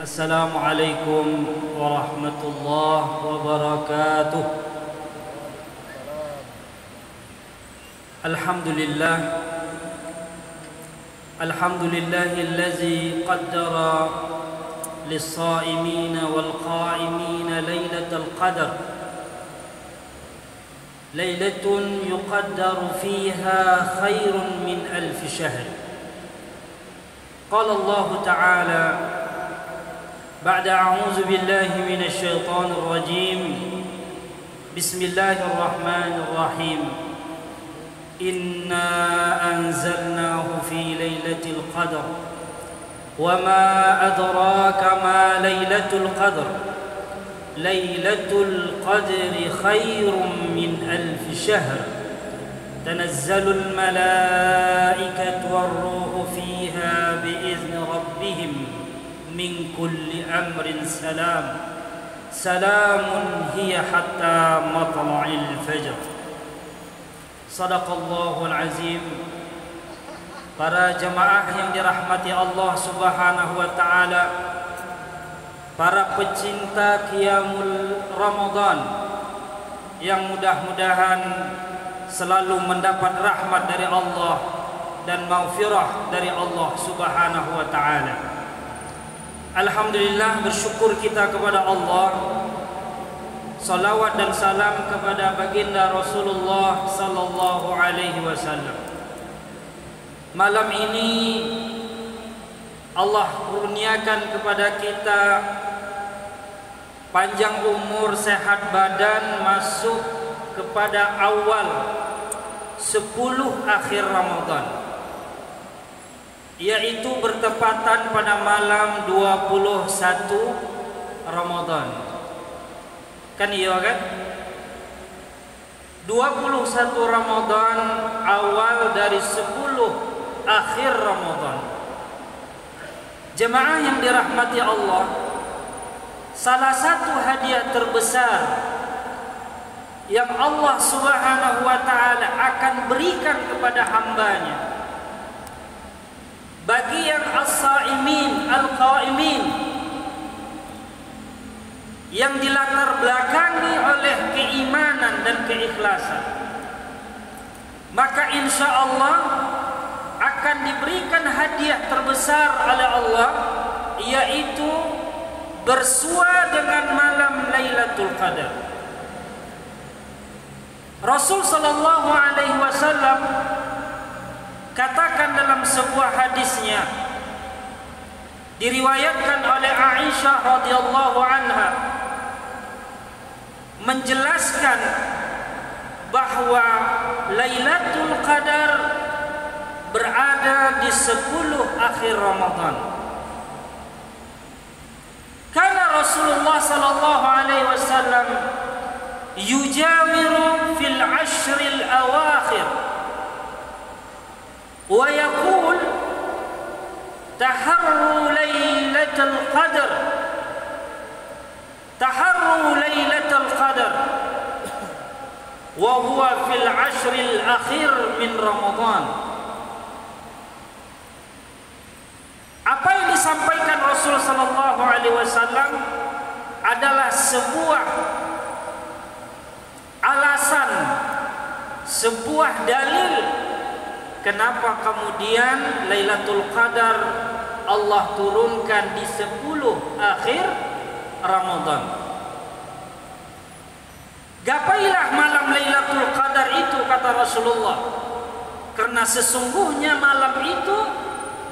Assalamualaikum warahmatullahi wabarakatuh. Alhamdulillah, alhamdulillahillazi qaddara lis-sha'imina wal-qa'imina lailatul qadar, lailatun yuqaddaru fiha khairun min alf shahr. Qala Allah Ta'ala بعد أعوذ بالله من الشيطان الرجيم بسم الله الرحمن الرحيم إنا أنزلناه في ليلة القدر وما أدراك ما ليلة القدر ليلة القدر خير من ألف شهر تنزل الملائكة والروح فيها بإذن ربهم min kulli amrin salam salamun hiya hatta matla'il fajr. Sadaqallahul azim. Para jemaah yang dirahmati Allah Subhanahu wa taala, para pecinta qiyamul Ramadan yang mudah-mudahan selalu mendapat rahmat dari Allah dan maghfirah dari Allah Subhanahu wa taala. Alhamdulillah, bersyukur kita kepada Allah. Salawat dan salam kepada baginda Rasulullah sallallahu alaihi wasallam. Malam ini Allah kurniakan kepada kita panjang umur, sehat badan, masuk kepada awal 10 akhir Ramadan, yaitu bertepatan pada malam 21 Ramadan. Kan iya kan? 21 Ramadan awal dari 10 akhir Ramadan. Jemaah yang dirahmati Allah, salah satu hadiah terbesar yang Allah Subhanahu wa taala akan berikan kepada hambanya bagi yang as-sa'imin al-qa'imin, yang dilatar belakangi oleh keimanan dan keikhlasan, maka insya Allah akan diberikan hadiah terbesar oleh Allah, yaitu bersua dengan malam Lailatul Qadar. Rasul sallallahu alaihi wasallam katakan dalam sebuah hadisnya, diriwayatkan oleh Aisyah radhiyallahu anha, menjelaskan bahwa Lailatul Qadar berada di 10 akhir Ramadan. Karena Rasulullah sallallahu alaihi wasallam yujawiru fil ashril awakhir wa yaqul taharru lailatul qadar, taharru lailatul qadar wa huwa fil ashril akhir min Ramadan. Apa yang disampaikan Rasul sallallahu alaihi wasallam adalah sebuah alasan, sebuah dalil kenapa kemudian Lailatul Qadar Allah turunkan di 10 akhir Ramadan. Gapailah malam Lailatul Qadar itu, kata Rasulullah, karena sesungguhnya malam itu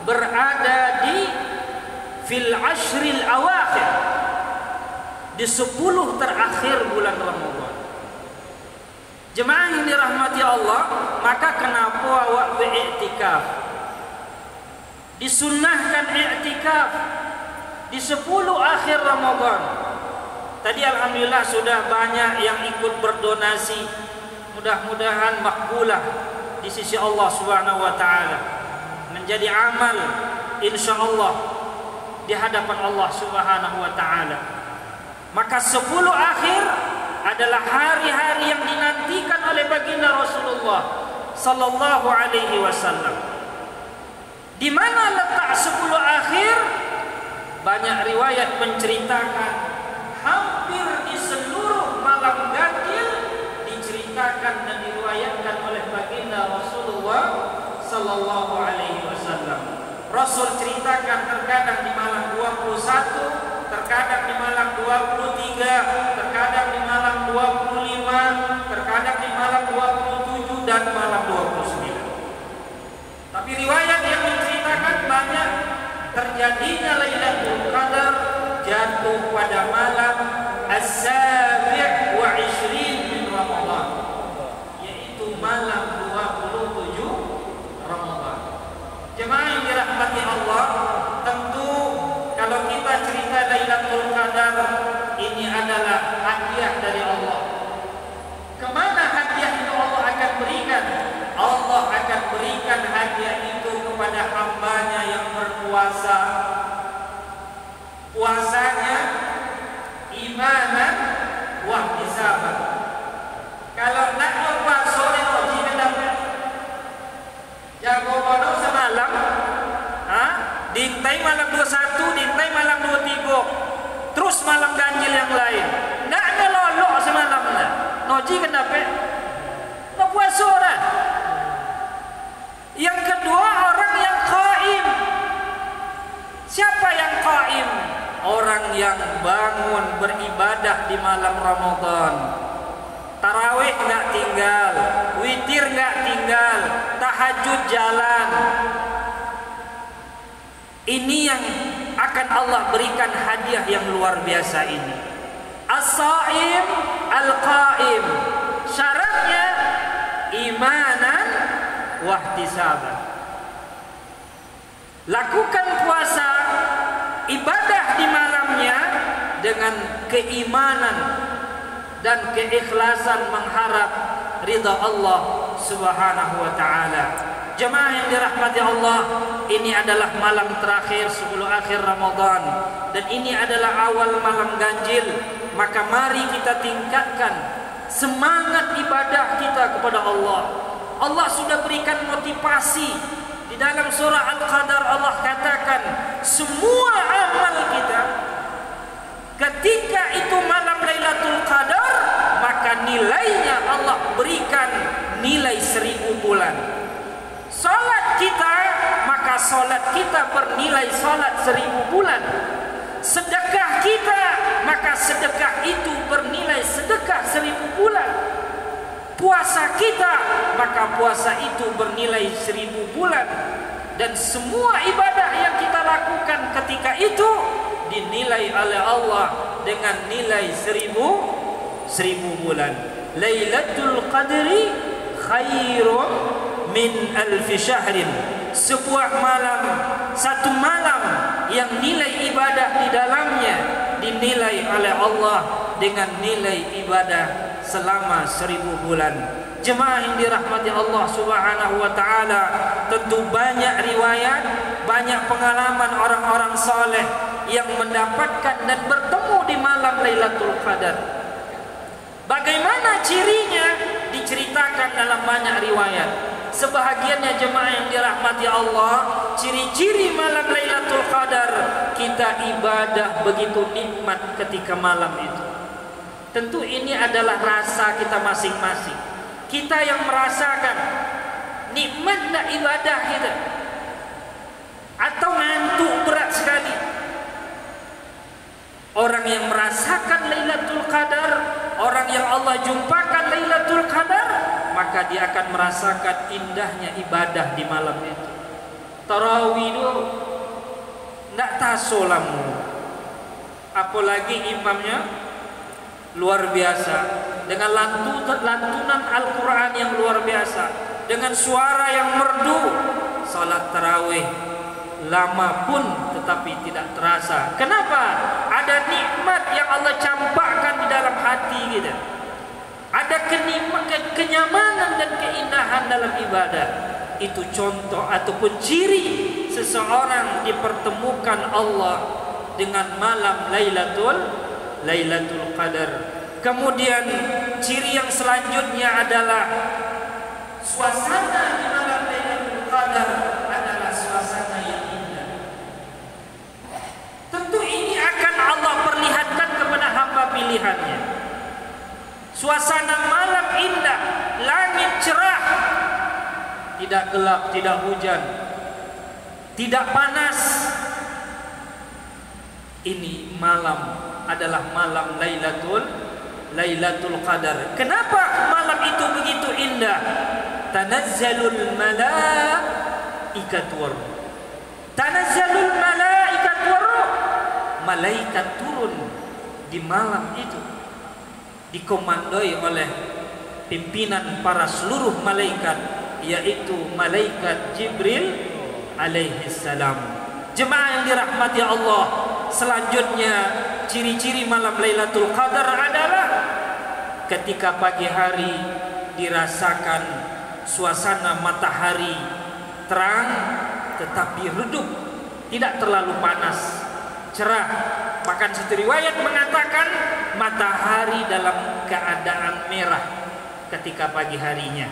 berada di fil ashril awakhir, di 10 terakhir bulan Ramadan. Jemaah yang dirahmati Allah, maka kenapa awak beriktikaf? Disunnahkan iktikaf di 10 akhir Ramadan. Tadi alhamdulillah sudah banyak yang ikut berdonasi. Mudah-mudahan makbulah di sisi Allah Subhanahu wa taala, menjadi amal insyaallah di hadapan Allah Subhanahu wa taala. Maka 10 akhir adalah hari-hari yang dinantikan oleh baginda Rasulullah sallallahu alaihi wasallam. Di mana letak 10 akhir? banyak riwayat menceritakan hampir di seluruh malam ganjil diceritakan dan diriwayatkan oleh baginda Rasulullah sallallahu alaihi wasallam. Rasul ceritakan terkadang di malam 21, terkadang di malam 23, terkadang di malam 25, terkadang di malam 27 dan malam 29. Tapi riwayat yang menceritakan banyak terjadinya Lailatul Qadar jatuh pada malam As-Sabi' wa 20 min Ramadan, yaitu malam 27 Ramadan. Jemaah yang dirahmati Allah, tentu kalau kita cerita Lailatul Qadar, ini adalah hadiah dari Allah. Kemana hadiah itu Allah akan berikan? Allah akan berikan hadiah itu kepada hambanya yang berpuasa. Puasanya imanan wa ihtisaban. Kalau nak puasa sore roti mendapat jago bodo semalam, dintai malam 21, dintai malam 23, terus malam ganjil yang lain. Nak ada lolok semalam lah. Noji kenapa? No puasa dah. Yang kedua, orang yang qaim. Siapa yang qaim? Orang yang bangun beribadah di malam Ramadan. Tarawih enggak tinggal, witir enggak tinggal, tahajud jalan. Ini yang akan Allah berikan hadiah yang luar biasa ini. As-Saim Al-Qaim. Syaratnya imanan wa ihtisaban. Lakukan puasa, ibadah di malamnya dengan keimanan dan keikhlasan mengharap ridha Allah Subhanahu wa taala. Jemaah yang dirahmati Allah, ini adalah malam terakhir sebelum akhir Ramadan dan ini adalah awal malam ganjil. Maka mari kita tingkatkan semangat ibadah kita kepada Allah. Allah sudah berikan motivasi. Di dalam surah Al-Qadar Allah katakan semua amal kita ketika itu malam Lailatul Qadar, maka nilainya Allah berikan nilai 1000 bulan. Salat kita, maka salat kita bernilai salat 1000 bulan. Sedekah kita, maka sedekah itu bernilai sedekah 1000 bulan. Puasa kita, maka puasa itu bernilai 1000 bulan. Dan semua ibadah yang kita lakukan ketika itu dinilai oleh Allah dengan nilai 1000 bulan. Lailatul Qadri khairun min alfi syahrin. Sebuah malam, satu malam yang nilai ibadah di dalamnya dinilai oleh Allah dengan nilai ibadah selama 1000 bulan. Jemaah yang dirahmati Allah Subhanahu wa taala, tentu banyak riwayat, banyak pengalaman orang-orang saleh yang mendapatkan dan bertemu di malam Lailatul Qadar. Bagaimana cirinya diceritakan dalam banyak riwayat. Sebahagiannya jemaah yang dirahmati Allah, ciri-ciri malam Lailatul Qadar, kita ibadah begitu nikmat ketika malam itu. Tentu ini adalah rasa kita masing-masing. Kita yang merasakan nikmatnya ibadah kita, atau ngantuk berat sekali. Orang yang merasakan Lailatul Qadar, orang yang Allah jumpakan Lailatul Qadar, maka dia akan merasakan indahnya ibadah di malam itu. Tarawih itu tidak tasolamu, apalagi imamnya luar biasa dengan lantunan Al-Quran yang luar biasa, dengan suara yang merdu. Salat tarawih lama pun tetapi tidak terasa. Kenapa? Ada nikmat yang Allah campakkan di dalam hati kita. Ada kenyamanan dan keindahan dalam ibadah. Itu contoh ataupun ciri seseorang dipertemukan Allah dengan malam Lailatul Qadar. Kemudian ciri yang selanjutnya adalah suasana di malam Lailatul Qadar adalah suasana yang indah. Tentu melihatnya. Suasana malam indah, langit cerah, tidak gelap, tidak hujan, tidak panas. Ini malam adalah malam Lailatul Qadar. Kenapa malam itu begitu indah? Tanazzalul malaikatu war. Tanazzalul malaikatu war. Malaikat turun di malam itu, dikomandoi oleh pimpinan para seluruh malaikat, yaitu malaikat Jibril alaihi salam. Jemaah yang dirahmati Allah, selanjutnya ciri-ciri malam Lailatul Qadar adalah ketika pagi hari dirasakan suasana matahari terang tetapi redup, tidak terlalu panas, cerah. Bahkan satu riwayat mengatakan matahari dalam keadaan merah ketika pagi harinya.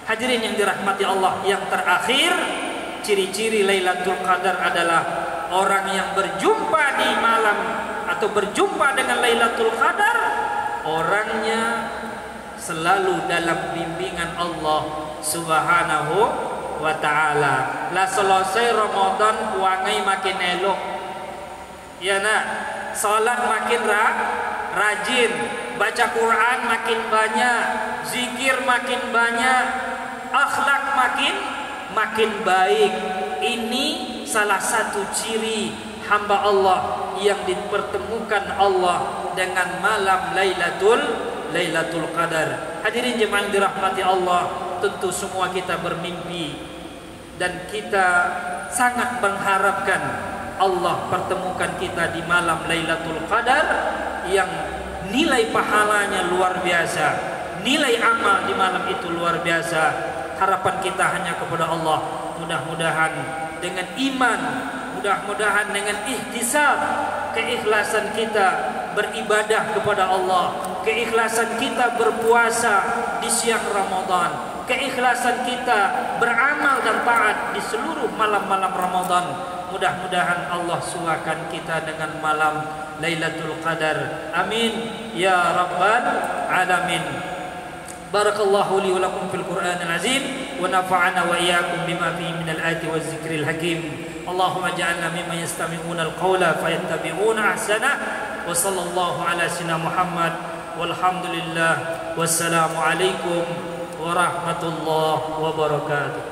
Hadirin yang dirahmati Allah, yang terakhir ciri-ciri Lailatul Qadar adalah orang yang berjumpa di malam atau berjumpa dengan Lailatul Qadar, orangnya selalu dalam bimbingan Allah Subhanahu wa ta'ala. Lah selesai Ramadan wangai makin elok, ya nak, salat makin rajin, baca Quran makin banyak, zikir makin banyak, akhlak makin baik. Ini salah satu ciri hamba Allah yang dipertemukan Allah dengan malam Lailatul Qadar. Hadirin jemaah dirahmati Allah, tentu semua kita bermimpi dan kita sangat mengharapkan Allah pertemukan kita di malam Lailatul Qadar yang nilai pahalanya luar biasa, nilai amal di malam itu luar biasa. Harapan kita hanya kepada Allah, mudah-mudahan dengan iman, mudah-mudahan dengan ihtisab, keikhlasan kita beribadah kepada Allah, keikhlasan kita berpuasa di siang Ramadan, keikhlasan kita beramal dan taat di seluruh malam-malam Ramadan. Mudah-mudahan Allah suakan kita dengan malam Lailatul Qadar. Amin ya rabbal alamin. Barakallahu li wa lakum fil Qur'anil azim wa nafa'ana wa iyyakum bima fihi minal ayati waz zikril hakim. Allahumma ij'alna mimman yastami'una al-qawla fayattabi'una ahsana. Wa sallallahu ala sayyidina Muhammad walhamdulillah. Wassalamu alaikum warahmatullahi wabarakatuh.